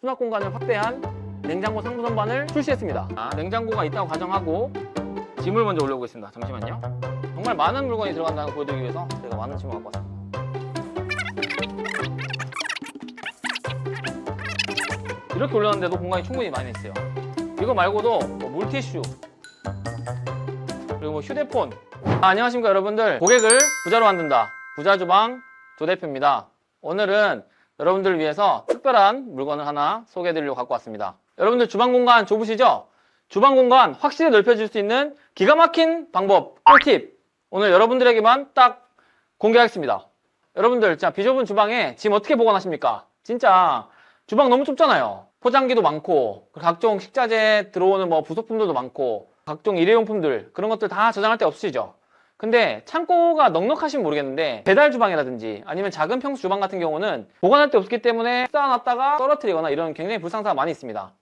수납 공간을 확대한 냉장고 상부 선반을 출시했습니다. 냉장고가 있다고 가정하고 짐을 먼저 올려보겠습니다. 잠시만요. 정말 많은 물건이 들어간다는 걸 보여드리기 위해서 제가 많은 짐을 갖고 왔습니다. 이렇게 올렸는데도 공간이 충분히 많이 있어요. 이거 말고도 뭐 물티슈, 그리고 뭐 휴대폰. 안녕하십니까 여러분들, 고객을 부자로 만든다 부자주방 조대표입니다. 오늘은 여러분들을 위해서 특별한 물건을 하나 소개해드리려고 갖고 왔습니다. 여러분들 주방 공간 좁으시죠? 주방 공간 확실히 넓혀줄 수 있는 기가 막힌 방법, 꿀팁 오늘 여러분들에게만 딱 공개하겠습니다. 여러분들 진짜 비좁은 주방에 짐 어떻게 보관하십니까? 진짜 주방 너무 좁잖아요. 포장기도 많고 각종 식자재 들어오는 뭐 부속품들도 많고 각종 일회용품들 그런 것들 다 저장할 데 없으시죠? 근데 창고가 넉넉하시면 모르겠는데 배달 주방이라든지 아니면 작은 평수 주방 같은 경우는 보관할 데 없기 때문에 쌓아놨다가 떨어뜨리거나 이런 굉장히 불상사가 많이 있습니다.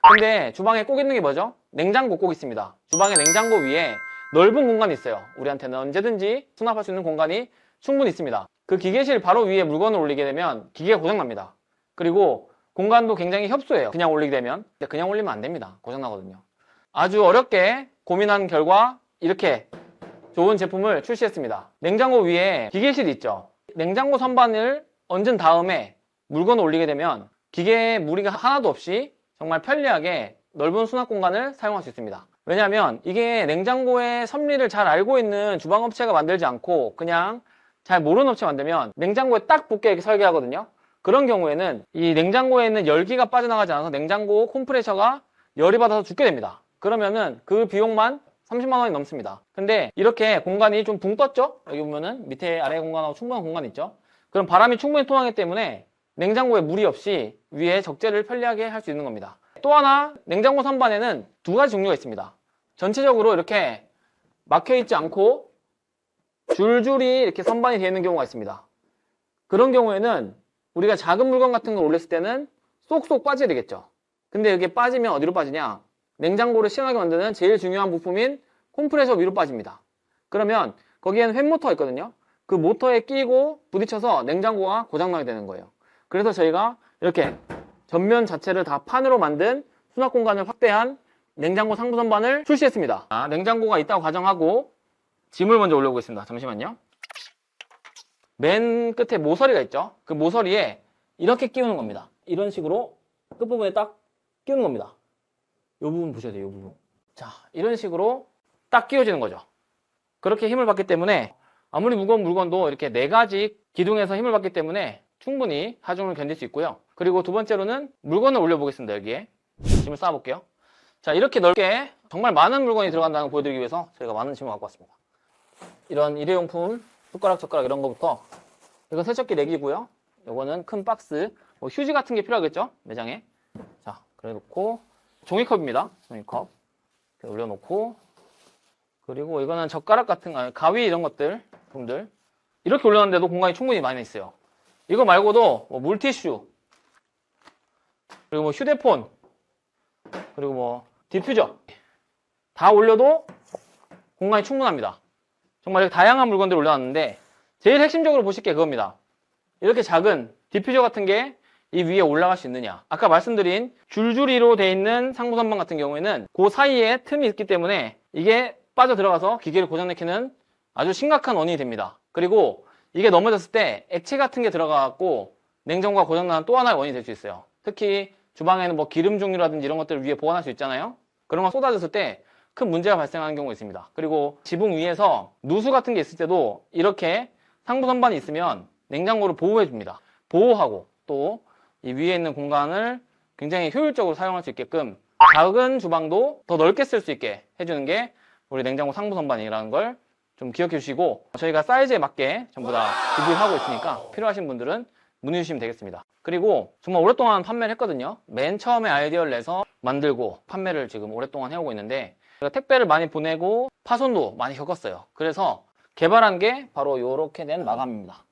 근데 주방에 꼭 있는 게 뭐죠? 냉장고 꼭 있습니다. 주방의 냉장고 위에 넓은 공간이 있어요. 우리한테는 언제든지 수납할 수 있는 공간이 충분히 있습니다. 그 기계실 바로 위에 물건을 올리게 되면 기계가 고장납니다. 그리고 공간도 굉장히 협소해요. 그냥 올리게 되면. 근데 그냥 올리면 안 됩니다. 고장나거든요. 아주 어렵게 고민한 결과 이렇게 좋은 제품을 출시했습니다. 냉장고 위에 기계실이 있죠. 냉장고 선반을 얹은 다음에 물건을 올리게 되면 기계에 무리가 하나도 없이 정말 편리하게 넓은 수납 공간을 사용할 수 있습니다. 왜냐하면 이게 냉장고의 섭리를 잘 알고 있는 주방업체가 만들지 않고 그냥 잘 모르는 업체가 만들면 냉장고에 딱 붙게 이렇게 설계하거든요. 그런 경우에는 이 냉장고에 있는 열기가 빠져나가지 않아서 냉장고 콤프레셔가 열이 받아서 죽게 됩니다. 그러면은 그 비용만 30만 원이 넘습니다. 근데 이렇게 공간이 좀 붕 떴죠? 여기 보면은 밑에 아래 공간하고 충분한 공간이 있죠? 그럼 바람이 충분히 통하기 때문에 냉장고에 무리 없이 위에 적재를 편리하게 할 수 있는 겁니다. 또 하나 냉장고 선반에는 두 가지 종류가 있습니다. 전체적으로 이렇게 막혀있지 않고 줄줄이 이렇게 선반이 되어 있는 경우가 있습니다. 그런 경우에는 우리가 작은 물건 같은 걸 올렸을 때는 쏙쏙 빠져야 되겠죠. 근데 이게 빠지면 어디로 빠지냐? 냉장고를 시원하게 만드는 제일 중요한 부품인 콤프레셔 위로 빠집니다. 그러면 거기에는 횡모터가 있거든요. 그 모터에 끼고 부딪혀서 냉장고가 고장나게 되는 거예요. 그래서 저희가 이렇게 전면 자체를 다 판으로 만든 수납 공간을 확대한 냉장고 상부 선반을 출시했습니다. 냉장고가 있다고 가정하고 짐을 먼저 올려보겠습니다. 잠시만요. 맨 끝에 모서리가 있죠. 그 모서리에 이렇게 끼우는 겁니다. 이런 식으로 끝부분에 딱 끼우는 겁니다. 이 부분 보셔야 돼요. 이 부분. 자, 이런 식으로 딱 끼워지는 거죠. 그렇게 힘을 받기 때문에 아무리 무거운 물건도 이렇게 4가지 기둥에서 힘을 받기 때문에 충분히 하중을 견딜 수 있고요. 그리고 두 번째로는 물건을 올려보겠습니다. 여기에 짐을 쌓아볼게요. 자, 이렇게 넓게 정말 많은 물건이 들어간다는 걸 보여드리기 위해서 저희가 많은 짐을 갖고 왔습니다. 이런 일회용품, 숟가락, 젓가락 이런 거부터, 이건 세척기 렉이고요. 이거는 큰 박스, 뭐 휴지 같은 게 필요하겠죠? 매장에. 자, 그래 놓고 종이컵입니다. 종이컵 이렇게 올려놓고, 그리고 이거는 젓가락 같은 거, 가위 이런 것들, 분들 이렇게 올려놨는데도 공간이 충분히 많이 있어요. 이거 말고도 뭐 물티슈, 그리고 뭐 휴대폰, 그리고 뭐 디퓨저 다 올려도 공간이 충분합니다. 정말 이렇게 다양한 물건들을 올려놨는데 제일 핵심적으로 보실 게 그겁니다. 이렇게 작은 디퓨저 같은 게 이 위에 올라갈 수 있느냐. 아까 말씀드린 줄줄이로 되어 있는 상부 선반 같은 경우에는 그 사이에 틈이 있기 때문에 이게 빠져 들어가서 기계를 고장내키는 아주 심각한 원인이 됩니다. 그리고 이게 넘어졌을 때 액체 같은 게 들어가고 냉장고가 고장나는 또 하나의 원인이 될 수 있어요. 특히 주방에는 뭐 기름 종류라든지 이런 것들을 위에 보관할 수 있잖아요. 그런 거 쏟아졌을 때 큰 문제가 발생하는 경우가 있습니다. 그리고 지붕 위에서 누수 같은 게 있을 때도 이렇게 상부 선반이 있으면 냉장고를 보호해 줍니다. 보호하고 또 이 위에 있는 공간을 굉장히 효율적으로 사용할 수 있게끔 작은 주방도 더 넓게 쓸 수 있게 해주는 게 우리 냉장고 상부 선반이라는 걸 좀 기억해 주시고, 저희가 사이즈에 맞게 전부 다 구비하고 있으니까 필요하신 분들은 문의 주시면 되겠습니다. 그리고 정말 오랫동안 판매를 했거든요. 맨 처음에 아이디어를 내서 만들고 판매를 지금 오랫동안 해오고 있는데 제가 택배를 많이 보내고 파손도 많이 겪었어요. 그래서 개발한 게 바로 이렇게 된 마감입니다.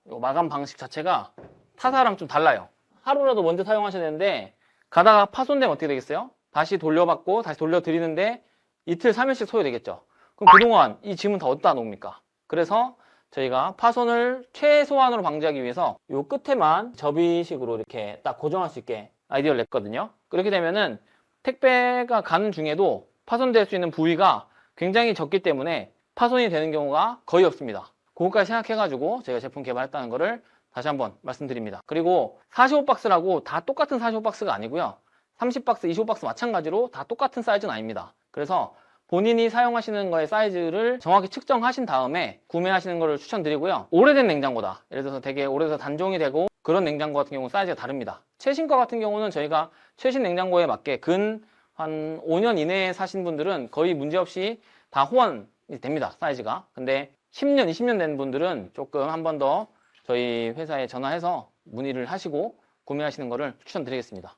이 마감 방식 자체가 타사랑 좀 달라요. 하루라도 먼저 사용하셔야 되는데 가다가 파손되면 어떻게 되겠어요? 다시 돌려받고 다시 돌려드리는데 이틀 3일씩 소요되겠죠. 그럼 그동안 이 짐은 다 어디다 놓습니까? 그래서 저희가 파손을 최소한으로 방지하기 위해서 이 끝에만 접이식으로 이렇게 딱 고정할 수 있게 아이디어를 냈거든요. 그렇게 되면은 택배가 가는 중에도 파손될 수 있는 부위가 굉장히 적기 때문에 파손이 되는 경우가 거의 없습니다. 그것까지 생각해가지고 제가 제품 개발했다는 거를 다시 한번 말씀드립니다. 그리고 45박스라고 다 똑같은 45박스가 아니고요. 30박스, 25박스 마찬가지로 다 똑같은 사이즈는 아닙니다. 그래서 본인이 사용하시는 거의 사이즈를 정확히 측정하신 다음에 구매하시는 것을 추천드리고요. 오래된 냉장고다. 예를 들어서 되게 오래돼서 단종이 되고 그런 냉장고 같은 경우는 사이즈가 다릅니다. 최신 거 같은 경우는 저희가 최신 냉장고에 맞게 근 한 5년 이내에 사신 분들은 거의 문제없이 다 호환이 됩니다. 사이즈가. 근데 10년, 20년 된 분들은 조금 한 번 더 저희 회사에 전화해서 문의를 하시고 구매하시는 것을 추천드리겠습니다.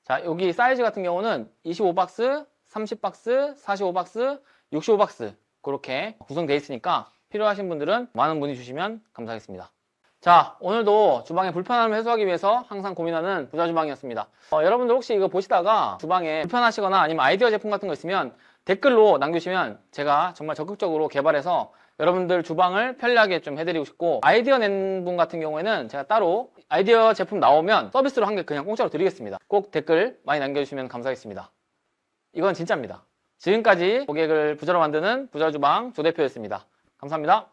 자, 여기 사이즈 같은 경우는 25박스, 30박스, 45박스, 65박스 그렇게 구성되어 있으니까 필요하신 분들은 많은 문의 주시면 감사하겠습니다. 자, 오늘도 주방의 불편함을 해소하기 위해서 항상 고민하는 부자주방이었습니다. 여러분들 혹시 이거 보시다가 주방에 불편하시거나 아니면 아이디어 제품 같은 거 있으면 댓글로 남겨주시면 제가 정말 적극적으로 개발해서 여러분들 주방을 편리하게 좀 해드리고 싶고, 아이디어 낸 분 같은 경우에는 제가 따로 아이디어 제품 나오면 서비스로 한 개 그냥 공짜로 드리겠습니다. 꼭 댓글 많이 남겨주시면 감사하겠습니다. 이건 진짜입니다. 지금까지 고객을 부자로 만드는 부자주방 조 대표였습니다. 감사합니다.